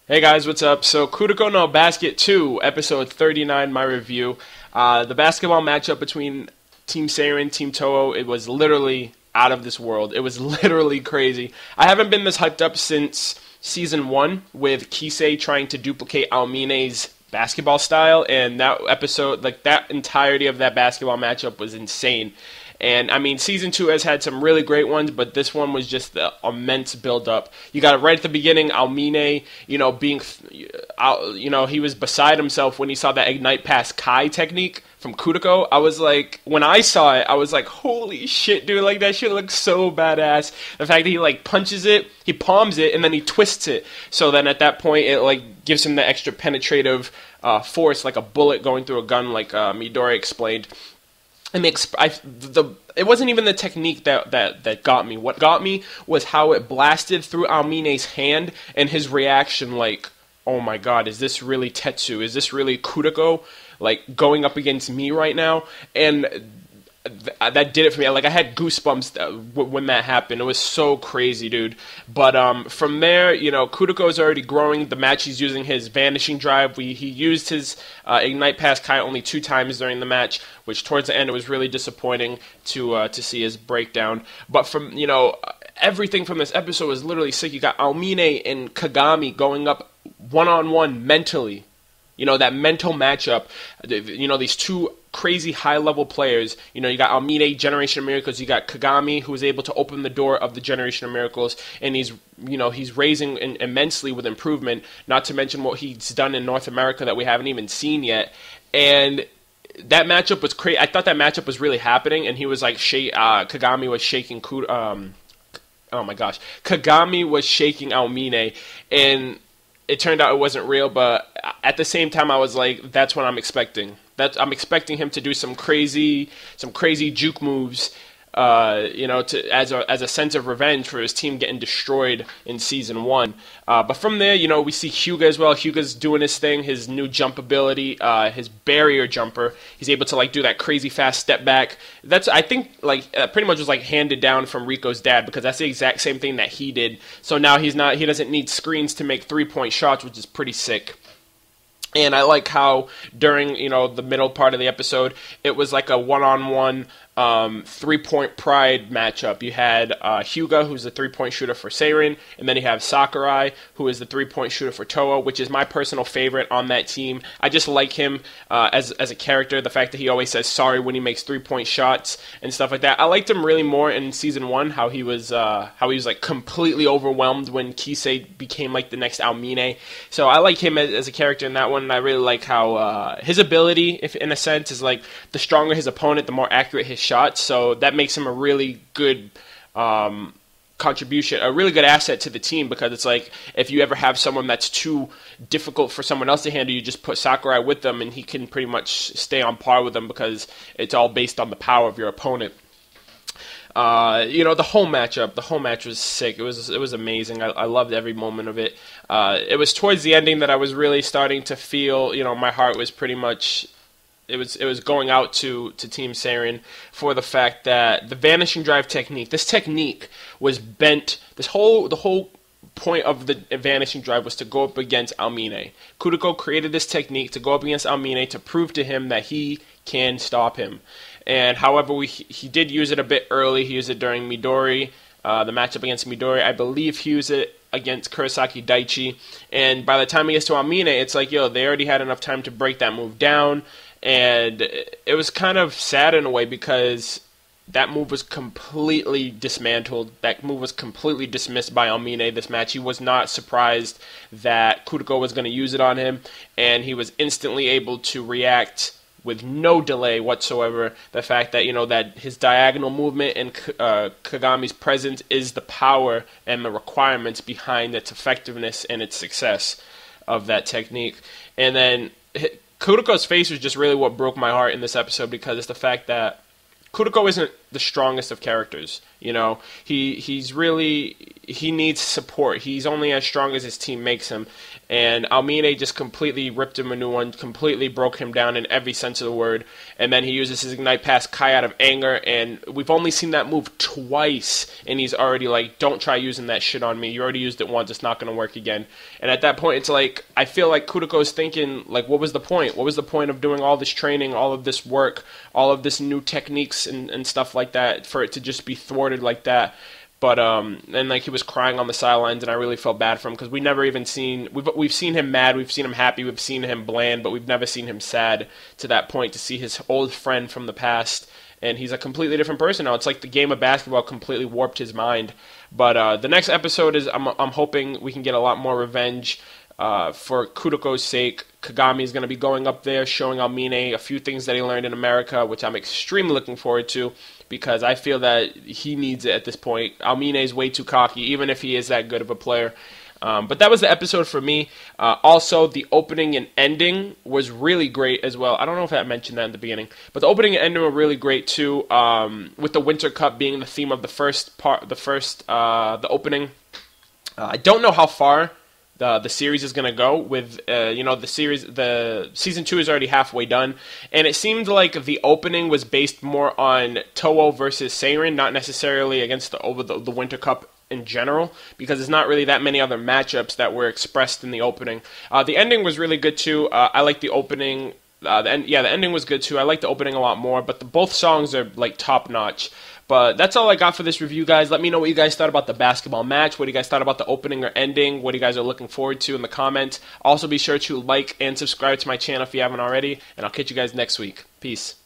Hey guys, what's up? So Kuroko no Basket 2, episode 39, my review. The basketball matchup between Team Seirin, Team Toho, it was literally out of this world. It was literally crazy. I haven't been this hyped up since Season 1 with Kisei trying to duplicate Aomine's basketball style, and that episode, like that entirety of that basketball matchup was insane. And I mean, season 2 has had some really great ones, but this one was just the immense build-up. You got it right at the beginning. Aomine, he was beside himself when he saw that ignite past Kai technique from Kuroko. I was like, when I saw it, I was like, holy shit, dude! Like that shit looks so badass. The fact that he like punches it, he palms it, and then he twists it. So then at that point, it like gives him the extra penetrative force, like a bullet going through a gun, like Midori explained. It wasn't even the technique that got me. What got me was how it blasted through Aomine's hand and his reaction like, oh my god, is this really Tetsu? Is this really Kuroko, like, going up against me right now? And that did it for me. Like, I had goosebumps when that happened. It was so crazy, dude. But from there, Kuroko is already growing. The match, he's using his Vanishing Drive. He used his Ignite past Kai only 2 times during the match, which towards the end it was really disappointing to see his breakdown. But from, everything from this episode was literally sick. You got Aomine and Kagami going up one-on-one mentally. That mental matchup, these two crazy high-level players. You got Aomine, Generation of Miracles. You got Kagami, who was able to open the door of the Generation of Miracles, and he's raising immensely with improvement, not to mention what he's done in North America that we haven't even seen yet. And that matchup was crazy. I thought that matchup was really happening, and he was like, Kagami was shaking oh my gosh. Kagami was shaking Aomine, and it turned out it wasn't real, but at the same time, I was like, that's what I'm expecting. I'm expecting him to do some crazy juke moves, as a sense of revenge for his team getting destroyed in season 1. But from there, we see Hyuga as well. Hyuga's doing his thing, his new jump ability, his barrier jumper. He's able to do that crazy fast step back. That's, I think, pretty much was handed down from Rico's dad, because that's the exact same thing that he did. So now he doesn't need screens to make 3-point shots, which is pretty sick. And I like how during, the middle part of the episode, it was like a one-on-one 3-point pride matchup. You had Hyuga, who's the 3-point shooter for Seirin, and then you have Sakurai, who is the 3-point shooter for Toho, which is my personal favorite on that team. I just like him as a character, the fact that he always says sorry when he makes 3-point shots and stuff like that. I liked him really more in season 1, how he was like completely overwhelmed when Kisei became like the next Aomine. So I like him as a character in that one, and I really like how his ability, if in a sense, is like the stronger his opponent, the more accurate his shots, so that makes him a really good contribution, a really good asset to the team, because it's like, if you ever have someone that's too difficult for someone else to handle, you just put Sakurai with them, and he can pretty much stay on par with them, because it's all based on the power of your opponent. The whole match was sick. It was amazing. I loved every moment of it. It was towards the ending that I was really starting to feel, my heart was pretty much, it was going out to Team Seirin for the fact that the Vanishing Drive technique, this technique was bent. The whole point of the Vanishing Drive was to go up against Aomine. Kuroko created this technique to go up against Aomine to prove to him that he can stop him. And however, he did use it a bit early. He used it during Midori, the matchup against Midori. I believe he used it against Kurosaki Daichi. And by the time he gets to Aomine, it's like, they already had enough time to break that move down. And it was kind of sad in a way, because that move was completely dismantled. That move was completely dismissed by Aomine this match. He was not surprised that Kuroko was going to use it on him, and he was instantly able to react with no delay whatsoever. The fact that, that his diagonal movement and Kagami's presence is the power and the requirements behind its effectiveness and its success of that technique. And then Kuroko's face was just really what broke my heart in this episode, because it's the fact that Kuroko isn't the strongest of characters. You know, he needs support. He's only as strong as his team makes him. And Almine just completely ripped him a new one, completely broke him down in every sense of the word. And then he uses his Ignite past Kai out of anger, and we've only seen that move twice, and he's already like, don't try using that shit on me. You already used it once, it's not going to work again. And at that point, it's like, I feel like Kuroko's thinking, like, what was the point? What was the point of doing all this training, all of this work, all of this new techniques and stuff like that, for it to just be thwarted like that? But and like he was crying on the sidelines, and I really felt bad for him because we've seen him mad, we've seen him happy, we've seen him bland, but we've never seen him sad to that point, to see his old friend from the past, and he's a completely different person now. It's like the game of basketball completely warped his mind. But the next episode is I'm hoping we can get a lot more revenge. For Kuroko's sake, Kagami is going to be going up there, showing Almine a few things that he learned in America, which I'm extremely looking forward to, because I feel that he needs it at this point. Almine is way too cocky, even if he is that good of a player. But that was the episode for me. Also, the opening and ending was really great as well. I don't know if I mentioned that in the beginning, but the opening and ending were really great too. With the Winter Cup being the theme of the opening. I don't know how far the series is going to go with, the season 2 is already halfway done, and it seemed like the opening was based more on Toho versus Seirin, not necessarily against the Winter Cup in general, because there's not really that many other matchups that were expressed in the opening. The ending was really good too. I like the opening. The ending was good too. I like the opening a lot more, but both songs are like top notch. But that's all I got for this review, guys. Let me know what you guys thought about the basketball match. What do you guys thought about the opening or ending? What you guys are looking forward to in the comments. Also, be sure to like and subscribe to my channel if you haven't already. And I'll catch you guys next week. Peace.